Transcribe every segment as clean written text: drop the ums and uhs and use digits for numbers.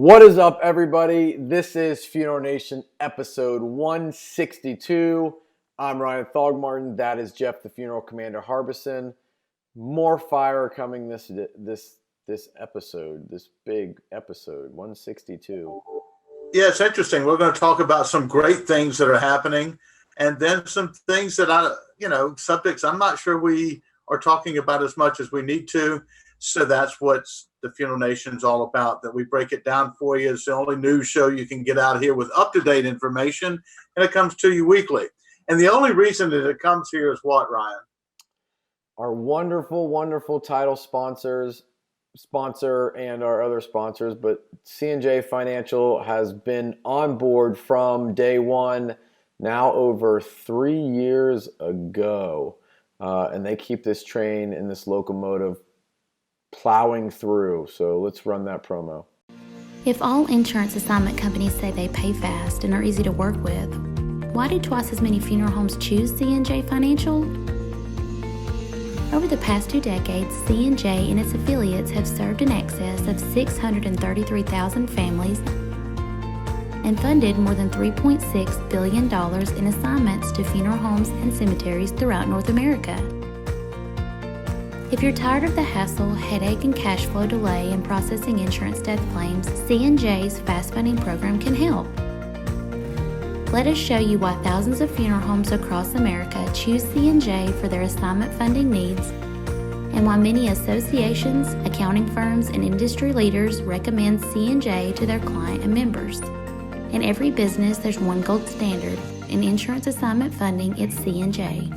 What is up, everybody? This is Funeral Nation episode 162. I'm Ryan Thogmartin. That is Jeff, the Funeral Commander Harbison. More fire coming this episode, this big episode, 162. Yeah, it's interesting. We're going to talk about some great things that are happening, and then some things that subjects I'm not sure we are talking about as much as we need to. So that's what the Funeral Nation's all about, that we break it down for you. It's the only news show you can get out here with up-to-date information, and it comes to you weekly. And the only reason that it comes here is what, Ryan? Our wonderful, wonderful title sponsor and our other sponsors, but C&J Financial has been on board from day one, now over 3 years ago. And they keep this train and this locomotive plowing through. So let's run that promo. If all insurance assignment companies say they pay fast and are easy to work with, why do twice as many funeral homes choose C&J Financial? Over the past 2 decades, C&J and its affiliates have served in excess of 633,000 families and funded more than $3.6 billion in assignments to funeral homes and cemeteries throughout North America. If you're tired of the hassle, headache, and cash flow delay in processing insurance death claims, C&J's Fast Funding program can help. Let us show you why thousands of funeral homes across America choose C&J for their assignment funding needs, and why many associations, accounting firms, and industry leaders recommend C&J to their client and members. In every business, there's one gold standard. In insurance assignment funding, it's C&J.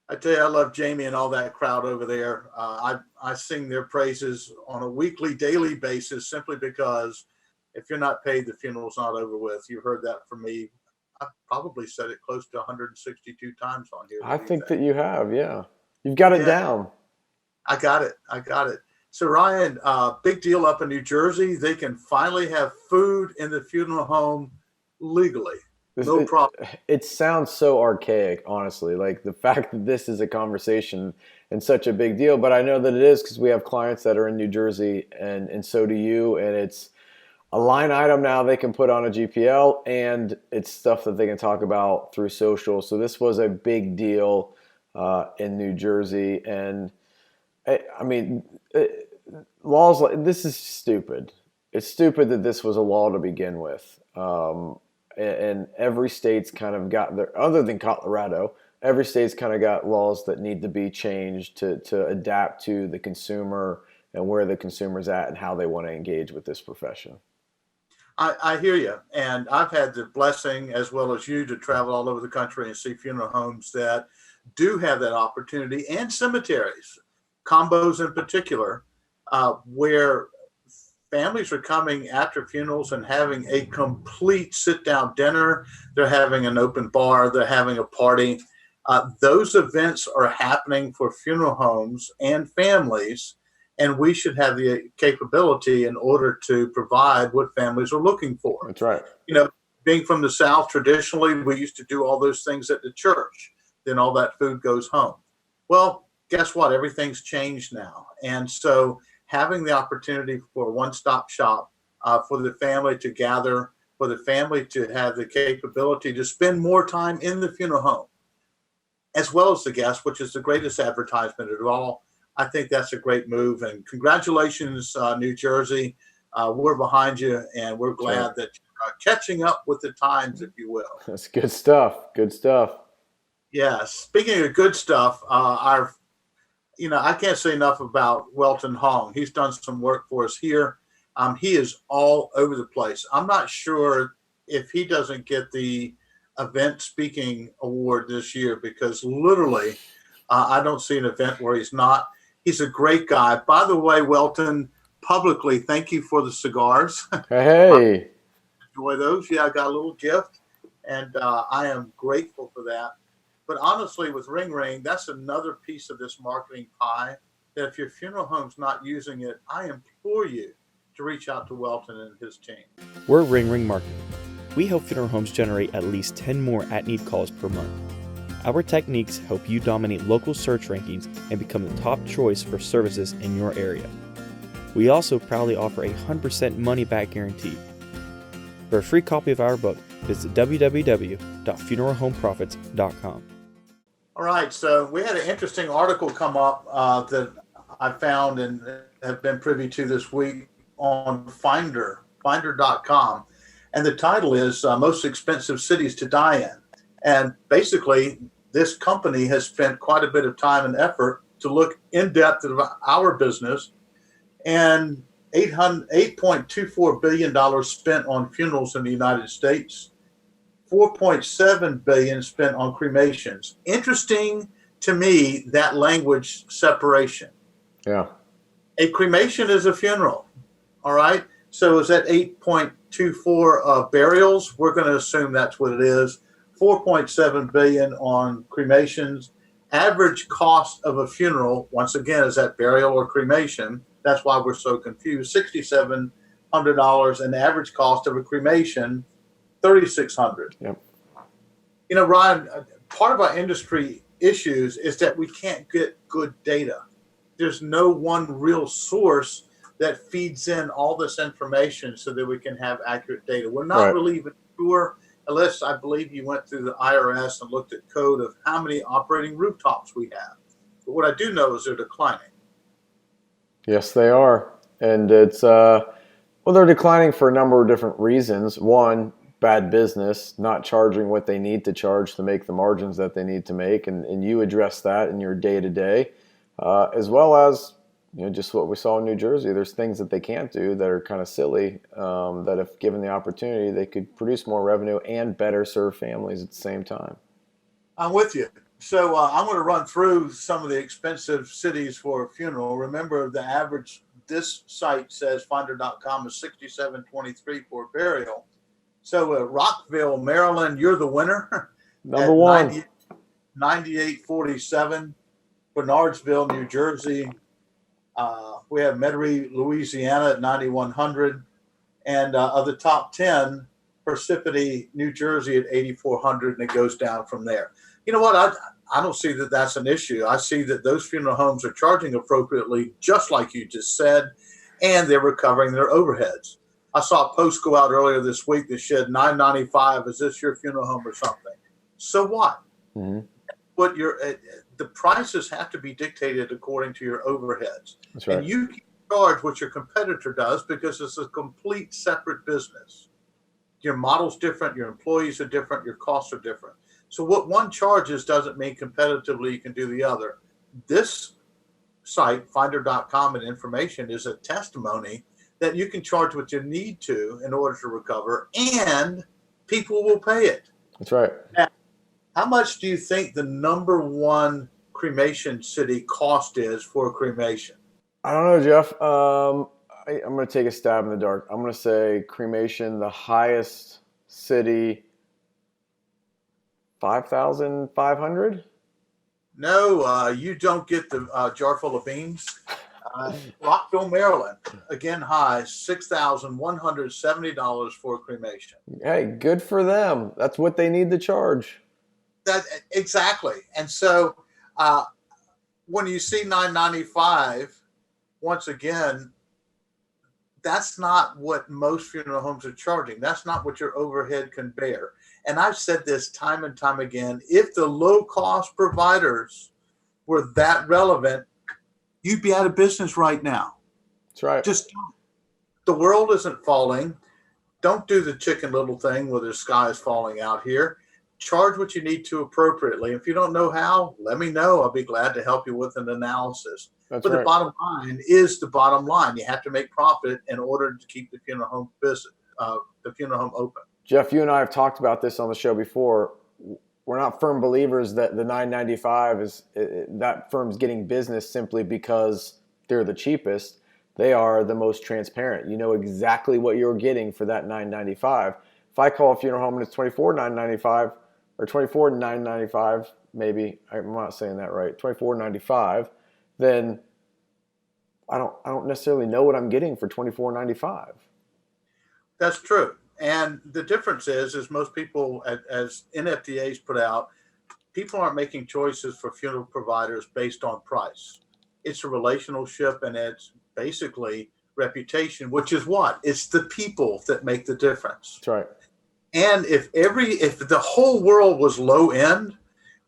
I tell you, I love Jamie and all that crowd over there. I sing their praises on a weekly, daily basis simply because if you're not paid, the funeral's not over with. You heard that from me. I probably said it close to 162 times on here. I think that you have, yeah. You've got it down. I got it. So, Ryan, big deal up in New Jersey. They can finally have food in the funeral home legally. No problem. It sounds so archaic, honestly, like the fact that this is a conversation and such a big deal. But I know that it is because we have clients that are in New Jersey, and so do you. And it's a line item now they can put on a GPL, and it's stuff that they can talk about through social. So this was a big deal in New Jersey. And I mean, laws like this is stupid. It's stupid that this was a law to begin with. And every state's kind of got their, other than Colorado, every state's kind of got laws that need to be changed to adapt to the consumer and where the consumer's at and how they want to engage with this profession. I hear you. And I've had the blessing, as well as you, to travel all over the country and see funeral homes that do have that opportunity, and cemeteries, combos in particular, where families are coming after funerals and having a complete sit-down dinner. They're having an open bar. They're having a party. Those events are happening for funeral homes and families, and we should have the capability in order to provide what families are looking for. That's right. Being from the South, traditionally, we used to do all those things at the church. Then all that food goes home. Well, guess what? Everything's changed now. And so having the opportunity for a one-stop shop for the family to gather, for the family to have the capability to spend more time in the funeral home, as well as the guests, which is the greatest advertisement of all. I think that's a great move. And congratulations, New Jersey. We're behind you, and we're glad that you're catching up with the times, if you will. That's good stuff. Good stuff. Yeah. Speaking of good stuff, I can't say enough about Welton Hong. He's done some work for us here. He is all over the place. I'm not sure if he doesn't get the event speaking award this year, because literally I don't see an event where he's not. He's a great guy. By the way, Welton, publicly, thank you for the cigars. Hey. Enjoy those. Yeah, I got a little gift, and I am grateful for that. But honestly, with Ring Ring, that's another piece of this marketing pie that if your funeral home's not using it, I implore you to reach out to Welton and his team. We're Ring Ring Marketing. We help funeral homes generate at least 10 more at-need calls per month. Our techniques help you dominate local search rankings and become the top choice for services in your area. We also proudly offer a 100% money-back guarantee. For a free copy of our book, visit www.funeralhomeprofits.com. All right, so we had an interesting article come up that I found and have been privy to this week on finder.com. And the title is Most Expensive Cities to Die In. And basically, this company has spent quite a bit of time and effort to look in depth at our business, and $8.24 billion spent on funerals in the United States, $4.7 billion spent on cremations. Interesting to me, that language separation. Yeah. A cremation is a funeral. All right. So is that 8.24 burials? We're going to assume that's what it is. 4.7 billion on cremations. Average cost of a funeral, once again, is that burial or cremation? That's why we're so confused. $6,700, and the average cost of a cremation, $3,600. Yep. You know, Ryan, part of our industry issues is that we can't get good data. There's no one real source that feeds in all this information so that we can have accurate data. We're not really even sure, unless I believe you went through the IRS and looked at code of how many operating rooftops we have. But what I do know is they're declining. Yes, they are. And it's, well, they're declining for a number of different reasons. One, bad business, not charging what they need to charge to make the margins that they need to make. And you address that in your day-to-day, as well as, you know, just what we saw in New Jersey. There's things that they can't do that are kind of silly, that if given the opportunity, they could produce more revenue and better serve families at the same time. I'm with you. So I'm going to run through some of the expensive cities for a funeral. Remember, the average, this site says finder.com is $6,723 for a burial. So Rockville, Maryland, you're the winner. Number one. $98.47. Bernardsville, New Jersey. We have Metairie, Louisiana at $9,100. And of the top 10, Parsippany, New Jersey at $8,400, and it goes down from there. You know what? I don't see that that's an issue. I see that those funeral homes are charging appropriately, just like you just said, and they're recovering their overheads. I saw a post go out earlier this week that said $9.95. Is this your funeral home or something? So what? Mm-hmm. What the prices have to be dictated according to your overheads. That's right. And you can charge what your competitor does because it's a complete separate business. Your model's different, your employees are different, your costs are different. So what one charges doesn't mean competitively you can do the other. This site, finder.com, and information is a testimony that you can charge what you need to in order to recover, and people will pay it. That's right. Now, how much do you think the number one cremation city cost is for a cremation? I don't know, Jeff. I'm going to take a stab in the dark. I'm going to say cremation, the highest city, 5,500. No, you don't get the jar full of beans. Rockville, Maryland, again high, $6,170 for a cremation. Hey, good for them. That's what they need to charge. That exactly. And so when you see $9.95, once again, that's not what most funeral homes are charging. That's not what your overhead can bear. And I've said this time and time again, if the low-cost providers were that relevant, you'd be out of business right now. That's right. Just the world isn't falling. Don't do the Chicken Little thing where the sky is falling out here. Charge what you need to appropriately. If you don't know how, let me know. I'll be glad to help you with an analysis. But the bottom line is the bottom line. You have to make profit in order to keep the funeral home open. Jeff, you and I have talked about this on the show before. We're not firm believers that the $9.95 is that firm's getting business simply because they're the cheapest. They are the most transparent. You know exactly what you're getting for that $9.95. If I call a funeral home and it's $24.995 or $24.995, maybe I'm not saying that right, $24.95, then I don't necessarily know what I'm getting for $24.95. That's true. And the difference is most people, as NFDA's put out, people aren't making choices for funeral providers based on price. It's a relationship, and it's basically reputation, which is what? It's the people that make the difference. That's right. And if the whole world was low end,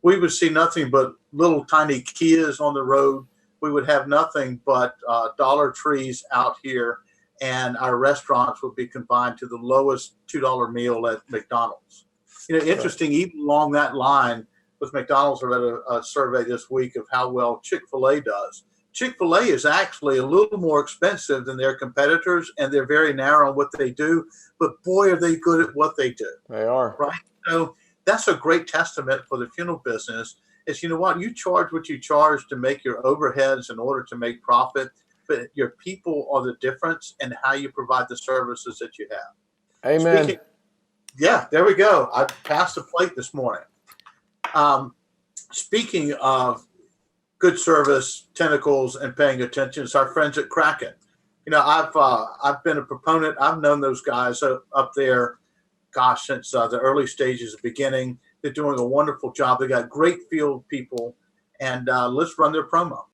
we would see nothing but little tiny Kias on the road. We would have nothing but Dollar Trees out here, and our restaurants would be confined to the lowest $2 meal at McDonald's. Interesting, right. Even along that line with McDonald's, I read a survey this week of how well Chick-fil-A does. Chick-fil-A is actually a little more expensive than their competitors, and they're very narrow on what they do, but boy, are they good at what they do. They are. Right? So that's a great testament for the funeral business is, you charge what you charge to make your overheads in order to make profit, but your people are the difference in how you provide the services that you have. Amen. Yeah, there we go. I passed the plate this morning. Speaking of good service, tentacles, and paying attention, it's our friends at Kraken. I've been a proponent. I've known those guys up there, since the early stages of beginning. They're doing a wonderful job. They got great field people, and let's run their promo.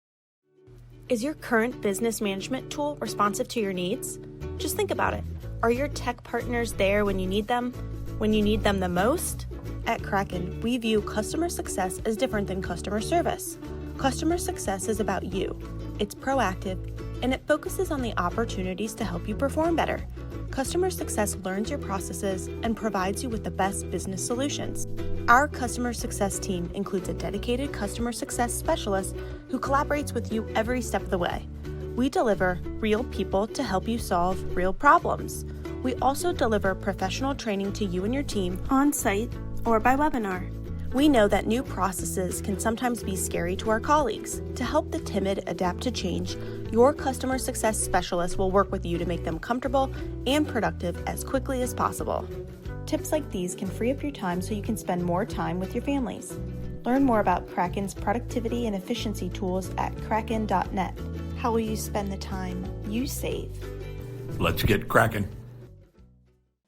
Is your current business management tool responsive to your needs? Just think about it. Are your tech partners there when you need them the most? At Kraken, we view customer success as different than customer service. Customer success is about you. It's proactive, and it focuses on the opportunities to help you perform better. Customer success learns your processes and provides you with the best business solutions. Our customer success team includes a dedicated customer success specialist who collaborates with you every step of the way. We deliver real people to help you solve real problems. We also deliver professional training to you and your team on site or by webinar. We know that new processes can sometimes be scary to our colleagues. To help the timid adapt to change, your customer success specialist will work with you to make them comfortable and productive as quickly as possible. Tips like these can free up your time so you can spend more time with your families. Learn more about Kraken's productivity and efficiency tools at kraken.net. How will you spend the time you save? Let's get cracking.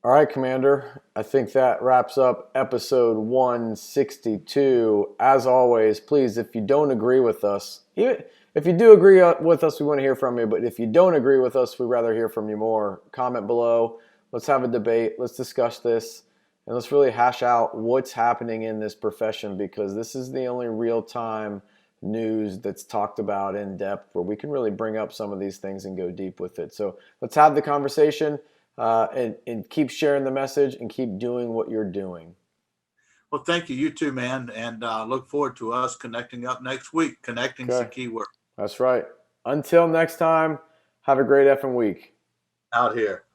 All right, Commander. I think that wraps up episode 162. As always, please, if you don't agree with us, if you do agree with us, we want to hear from you. But if you don't agree with us, we'd rather hear from you more. Comment below. Let's have a debate. Let's discuss this. And let's really hash out what's happening in this profession, because this is the only real-time news that's talked about in depth where we can really bring up some of these things and go deep with it. So let's have the conversation. And keep sharing the message and keep doing what you're doing. Well, thank you. You too, man. And look forward to us connecting up next week. Connecting's the key word. That's right. Until next time, have a great effing week. Out here.